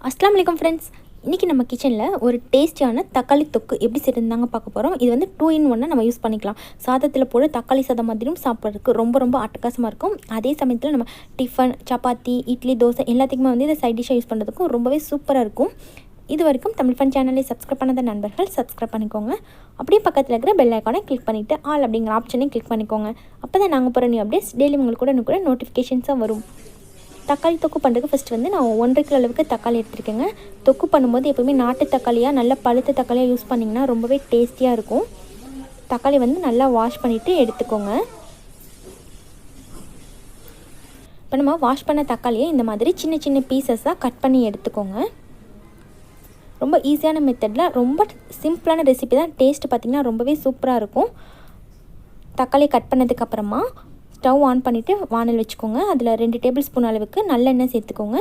அஸ்ஸலாமு அலைக்கும் ஃப்ரெண்ட்ஸ். இன்றைக்கி நம்ம கிச்சனில் ஒரு டேஸ்டியான தக்காளி தொக்கு எப்படி செய்யறதுதாங்க பார்க்க போகிறோம். இது வந்து 2 in 1 நம்ம யூஸ் பண்ணிக்கலாம். சாதத்தில் போட்டு தக்காளி சாதம் மாதிரியும் சாப்பிட்றதுக்கு ரொம்ப அட்டகாசமாக இருக்கும். அதே சமயத்தில் நம்ம டிஃபன், சப்பாத்தி, இட்லி, தோசை எல்லாத்துக்குமே வந்து இதை சைட் டிஷ்ஷாக யூஸ் பண்ணுறதுக்கும் ரொம்பவே சூப்பராக இருக்கும். இது வரைக்கும் தமிழ் ஃபன் சேனலை சப்ஸ்கிரைப் பண்ணாத நண்பர்கள் சப்ஸ்கிரைப் பண்ணிக்கோங்க. அப்படியே பக்கத்தில் இருக்கிற பெல் ஐக்கானை கிளிக் பண்ணிவிட்டு ஆல் அப்படிங்கிற ஆப்ஷனையும் கிளிக் பண்ணிக்கோங்க. அப்போ தான் நாங்கள் போகிற நியூ அப்டேட்ஸ் டெய்லி உங்களுக்கு கூட நோட்டிஃபிகேஷன்ஸாக வரும். தக்காளி தொக்கு பண்ணுறதுக்கு ஃபஸ்ட்டு வந்து நான் 1.5 கிலோ அளவுக்கு தக்காளி எடுத்துருக்கேங்க. தொக்கு பண்ணும்போது எப்போவுமே நாட்டு தக்காளியாக நல்ல பழுத்த தக்காளியாக யூஸ் பண்ணிங்கன்னா ரொம்பவே டேஸ்டியாக இருக்கும். தக்காளி வந்து நல்லா வாஷ் பண்ணிவிட்டு எடுத்துக்கோங்க. இப்போ நம்ம வாஷ் பண்ண தக்காளியை இந்த மாதிரி சின்ன பீசஸாக கட் பண்ணி எடுத்துக்கோங்க. ரொம்ப ஈஸியான மெத்தடில் ரொம்ப சிம்பிளான ரெசிபி தான். டேஸ்ட்டு பார்த்திங்கன்னா ரொம்பவே சூப்பராக இருக்கும். தக்காளியை கட் பண்ணதுக்கப்புறமா ஸ்டவ் ஆன் பண்ணிவிட்டு வானல் வச்சுக்கோங்க. அதில் 2 டேபிள் ஸ்பூன் அளவுக்கு நல்லெண்ணெய் சேர்த்துக்கோங்க.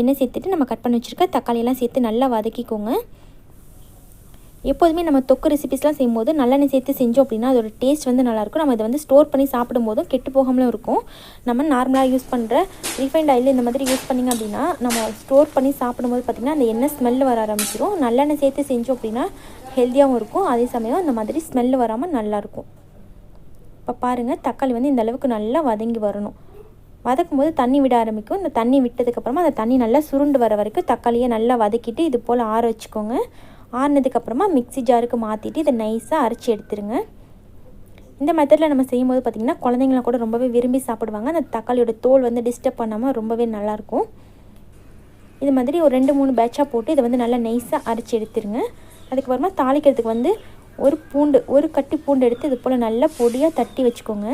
எண்ணெய் சேர்த்துட்டு நம்ம கட் பண்ணி வச்சுருக்க தக்காளியெல்லாம் சேர்த்து நல்லா வதக்கிக்கோங்க. எப்போதுமே நம்ம தொக்கு ரெசிபிஸ்லாம் செய்யும்போது நல்லெண்ணெய் சேர்த்து செஞ்சோம் அப்படின்னா அதோட டேஸ்ட் வந்து நல்லாயிருக்கும். நம்ம இதை வந்து ஸ்டோர் பண்ணி சாப்பிடும்போதும் கெட்டு போகாமலும் இருக்கும். நம்ம நார்மலாக யூஸ் பண்ணுற ரீஃபைண்ட் ஆயில் இந்த மாதிரி யூஸ் பண்ணிங்க அப்படின்னா நம்ம ஸ்டோர் பண்ணி சாப்பிடும்போது பார்த்திங்கன்னா அந்த எண்ணெய் ஸ்மெல் வர ஆரம்பிச்சிடும். நல்லெண்ணெய் சேர்த்து செஞ்சோம் அப்படின்னா ஹெல்த்தியாகவும் இருக்கும். அதே சமயம் அந்த மாதிரி ஸ்மெல் வராமல் நல்லாயிருக்கும். இப்போ பாருங்கள், தக்காளி வந்து இந்த அளவுக்கு நல்லா வதங்கி வரணும். வதக்கும் போது தண்ணி விட ஆரம்பிக்கும். இந்த தண்ணி விட்டதுக்கப்புறமா அந்த தண்ணி நல்லா சுருண்டு வர வரைக்கும் தக்காளியை நல்லா வதக்கிட்டு இது போல் ஆற வச்சுக்கோங்க. ஆறினதுக்கப்புறமா மிக்ஸி ஜாருக்கு மாற்றிட்டு இதை நைஸாக அரைச்சி எடுத்துருங்க. இந்த மெத்தடில் நம்ம செய்யும்போது பார்த்திங்கன்னா குழந்தைங்களாம் கூட ரொம்பவே விரும்பி சாப்பிடுவாங்க. அந்த தக்காளியோட தோல் வந்து டிஸ்டர்ப் பண்ணாமல் ரொம்பவே நல்லாயிருக்கும். இது மாதிரி ஒரு 2-3 பேட்சாக போட்டு இதை வந்து நல்லா நைஸாக அரைச்சி எடுத்துருங்க. அதுக்கப்புறமா தாளிக்கிறதுக்கு வந்து ஒரு கட்டி பூண்டு எடுத்து இது போல் நல்லா பொடியாக தட்டி வச்சுக்கோங்க.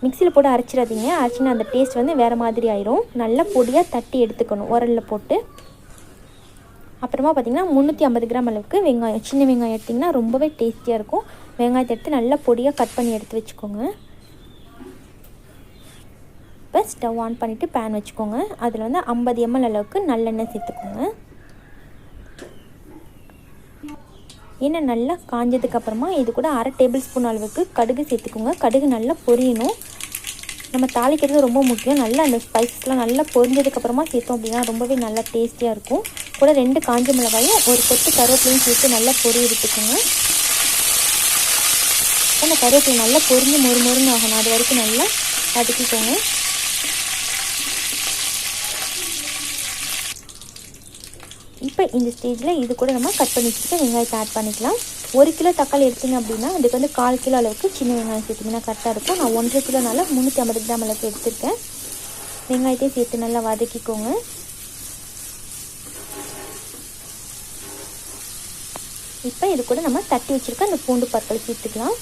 மிக்சியில் போட்டு அரைச்சிடாதீங்க. அரைச்சினா அந்த டேஸ்ட் வந்து வேறு மாதிரி ஆயிரும். நல்லா பொடியாக தட்டி எடுத்துக்கணும் உரலில் போட்டு. அப்புறமா பார்த்திங்கன்னா 350 கிராம் அளவுக்கு வெங்காயம், சின்ன வெங்காயம் எடுத்திங்கன்னா ரொம்பவே டேஸ்டியாக இருக்கும். வெங்காயத்தை எடுத்து நல்லா பொடியாக கட் பண்ணி எடுத்து வச்சுக்கோங்க. இப்போ ஸ்டவ் ஆன் பண்ணிவிட்டு பேன் வச்சுக்கோங்க. அதில் வந்து 50 ml அளவுக்கு நல்லெண்ணெய் சேர்த்துக்கோங்க. எண்ணெய் நல்லா காஞ்சதுக்கப்புறமா இது கூட 1/2 டேபிள் ஸ்பூன் அளவுக்கு கடுகு சேர்த்துக்கோங்க. கடுகு நல்லா பொரியணும். நம்ம தாளிக்கிறது ரொம்ப முக்கியம். நல்லா அந்த ஸ்பைசஸ்லாம் நல்லா பொரிஞ்சதுக்கப்புறமா சேர்த்தோம் அப்படின்னா ரொம்பவே நல்லா டேஸ்டியாக இருக்கும். கூட 2 காஞ்ச மிளகாயும் ஒரு கொத்து கருவேப்பிலையும் சேர்த்து நல்லா பொரிய எடுத்துக்கோங்க. அந்த கருவேப்பிலை நல்லா பொரிஞ்சு மொறுன்னு ஆகணும். அது வரைக்கும் நல்லா வதக்கிக்கோங்க. இப்போ இந்த ஸ்டேஜில் இது கூட நம்ம கட் பண்ணி வச்சுட்டு வெங்காயத்தை ஆட் பண்ணிக்கலாம். 1 கிலோ தக்காளி எடுத்திங்க அப்படின்னா அதுக்கு வந்து 1/4 கிலோ அளவுக்கு சின்ன வெங்காயம் சேர்த்திங்கன்னா கரெக்டாக இருக்கும். நான் 1.5 கிலோனால 350 கிராம் அளவுக்கு எடுத்திருக்கேன். வெங்காயத்தையும் சேர்த்து நல்லா வதக்கிக்கோங்க. இப்போ இது கூட நம்ம தட்டி வச்சுருக்க அந்த பூண்டு பற்கள் சேர்த்துக்கலாம்.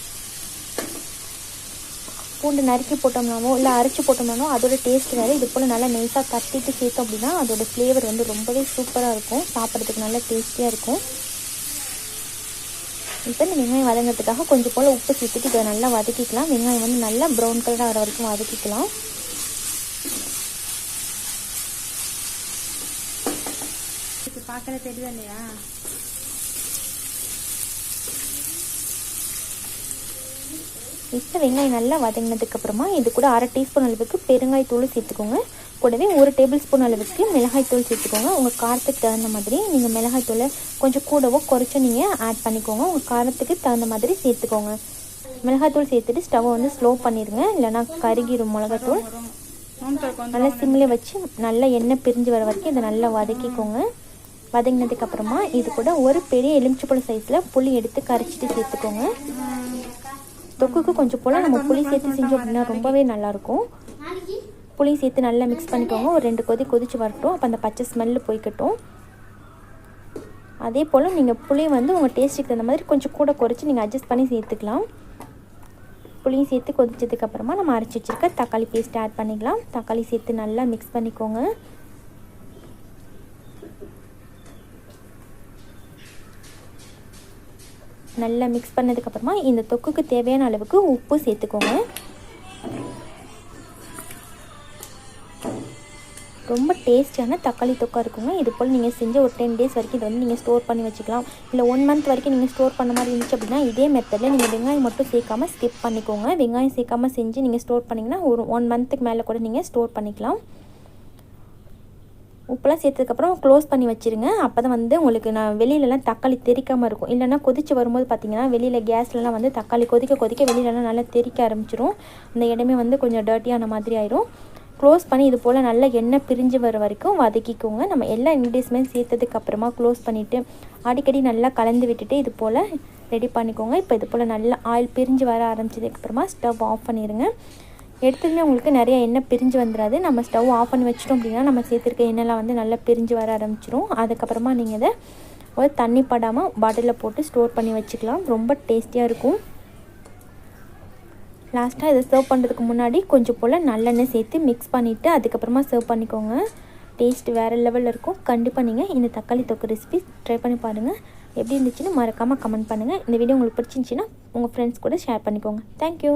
பூண்டு நறுக்கி போட்டோம்னாவோ இல்லை அரைச்சி போட்டோம்னானோ அதோட டேஸ்ட் வேறு. இது போல் நல்லா நைஸாக தட்டிட்டு சேர்த்தோம் அப்படின்னா அதோடய ஃப்ளேவர் வந்து ரொம்பவே சூப்பராக இருக்கும். சாப்பிட்றதுக்கு நல்லா டேஸ்டியாக இருக்கும். இப்போ இந்த வெங்காயம் வதங்கிறதுக்காக கொஞ்சம் போல் உப்பு சேர்த்துட்டு இதை நல்லா வதக்கிக்கலாம். வெங்காயம் வந்து நல்லா ப்ரௌன் கலராக வர வரைக்கும் வதக்கிக்கலாம். இப்போ பார்க்கல தெரியுதா இல்லையா? இப்போ வெங்காயம் நல்லா வதங்கினதுக்கப்புறமா இது கூட 1/2 டீஸ்பூன் அளவுக்கு பெருங்காயத்தூள் சேர்த்துக்கோங்க. கூடவே 1 டேபிள் ஸ்பூன் அளவுக்கு மிளகாய்த்தூள் சேர்த்துக்கோங்க. உங்கள் காரத்துக்கு தகுந்த மாதிரி நீங்கள் மிளகாய்த்தூளை கொஞ்சம் கூடவோ குறைச்சோ நீங்கள் ஆட் பண்ணிக்கோங்க. உங்கள் காரத்துக்கு தகுந்த மாதிரி சேர்த்துக்கோங்க. மிளகாய்த்தூள் சேர்த்துட்டு ஸ்டவ்வை வந்து ஸ்லோ பண்ணிடுங்க, இல்லைனா கருகிடும் மிளகாய்த்தூள். நல்லா சிம்மில் வச்சு நல்லா எண்ணெய் பிரிஞ்சு வர வரைக்கும் இதை நல்லா வதக்கிக்கோங்க. வதங்கினதுக்கப்புறமா இது கூட ஒரு பெரிய எலுமிச்சைப்பழம் சைஸில் புளி எடுத்து கரைச்சிட்டு சேர்த்துக்கோங்க. தொக்குக்கு கொஞ்சம் போல் நம்ம புளி சேர்த்து செஞ்சோம் அப்படின்னா ரொம்பவே நல்லாயிருக்கும். புளி சேர்த்து நல்லா மிக்ஸ் பண்ணிக்கோங்க. ஒரு 2 கொதிச்சு வரட்டும். அப்போ அந்த பச்சை ஸ்மெல்லு போய்க்கட்டும். அதே போல் நீங்கள் புளி வந்து உங்கள் டேஸ்ட்டுக்கு தகுந்த மாதிரி கொஞ்சம் கூட குறைச்சி நீங்கள் அட்ஜஸ்ட் பண்ணி சேர்த்துக்கலாம். புளியும் சேர்த்து கொதிச்சதுக்கப்புறமா நம்ம அரைச்சி வச்சுருக்க தக்காளி பேஸ்ட் ஆட் பண்ணிக்கலாம். தக்காளி சேர்த்து நல்லா மிக்ஸ் பண்ணிக்கோங்க. நல்லா மிக்ஸ் பண்ணதுக்கப்புறமா இந்த தொக்குக்கு தேவையான அளவுக்கு உப்பு சேர்த்துக்கோங்க. ரொம்ப டேஸ்டியான தக்காளி தொக்கா இருக்குங்க. இது போல் நீங்கள் செஞ்ச ஒரு 10 days வரைக்கும் இதை வந்து நீங்கள் ஸ்டோர் பண்ணி வச்சுக்கலாம். இல்லை 1 month வரைக்கும் நீங்கள் ஸ்டோர் பண்ண மாதிரி இருந்துச்சு அப்படின்னா இதே மெத்தடில் நீங்கள் வெங்காயம் மட்டும் சேர்க்காமல் ஸ்கிப் பண்ணிக்கோங்க. வெங்காயம் சேர்க்காமல் செஞ்சு நீங்கள் ஸ்டோர் பண்ணிங்கன்னா ஒரு 1 monthக்கு மேலே கூட நீங்கள் ஸ்டோர் பண்ணிக்கலாம். உப்புலாம் சேர்த்ததுக்கப்புறம் க்ளோஸ் பண்ணி வச்சுருங்க. அப்போ தான் வந்து உங்களுக்கு நான் வெளியிலலாம் தக்காளி தெறிக்காமல் இருக்கும். இல்லைனா கொதித்து வரும்போது பார்த்திங்கன்னா வெளியில் கேஸ்லலாம் வந்து தக்காளி கொதிக்க கொதிக்க வெளியிலலாம் நல்லா தெறிக்க ஆரம்பிச்சிரும். அந்த இடமே வந்து கொஞ்சம் டர்ட்டியான மாதிரி ஆயிரும். க்ளோஸ் பண்ணி இது போல் நல்லா எண்ணெய் பிரிஞ்சு வர வரைக்கும் வதக்கிக்கோங்க. நம்ம எல்லா இன்க்ரீடியன்ஸுமே சேர்த்ததுக்கப்புறமா க்ளோஸ் பண்ணிவிட்டு அடிக்கடி நல்லா கலந்து விட்டுட்டு இது போல் ரெடி பண்ணிக்கோங்க. இப்போ இது போல் நல்லா ஆயில் பிரிஞ்சு வர ஆரம்பிச்சதுக்கப்புறமா ஸ்டவ் ஆஃப் பண்ணிடுங்க. எடுத்ததுமே உங்களுக்கு நிறைய எண்ணெய் பிரிஞ்சு வந்துடாது. நம்ம ஸ்டவ் ஆஃப் பண்ணி வச்சிட்டோம் அப்படின்னா நம்ம சேர்த்துருக்க எண்ணெய்லாம் வந்து நல்லா பிரிஞ்சு வர ஆரம்பிச்சிரும். அதுக்கப்புறமா நீங்கள் இதை ஒரு தண்ணி படாமல் பாட்டிலில் போட்டு ஸ்டோர் பண்ணி வச்சுக்கலாம். ரொம்ப டேஸ்டியாக இருக்கும். லாஸ்ட்டாக இதை சர்வ் பண்ணுறதுக்கு முன்னாடி கொஞ்சம் போல் நல்லெண்ணெய் சேர்த்து மிக்ஸ் பண்ணிவிட்டு அதுக்கப்புறமா சர்வ் பண்ணிக்கோங்க. டேஸ்ட் வேறு லெவலில் இருக்கும். கண்டிப்பாக நீங்கள் இந்த தக்காளி தொக்கு ரெசிபி ட்ரை பண்ணி பாருங்கள். எப்படி இருந்துச்சுன்னு மறக்காமல் கமெண்ட் பண்ணுங்கள். இந்த வீடியோ உங்களுக்கு பிடிச்சிருந்துச்சின்னா உங்கள் ஃப்ரெண்ட்ஸ் கூட ஷேர் பண்ணிக்கோங்க. தேங்க்யூ.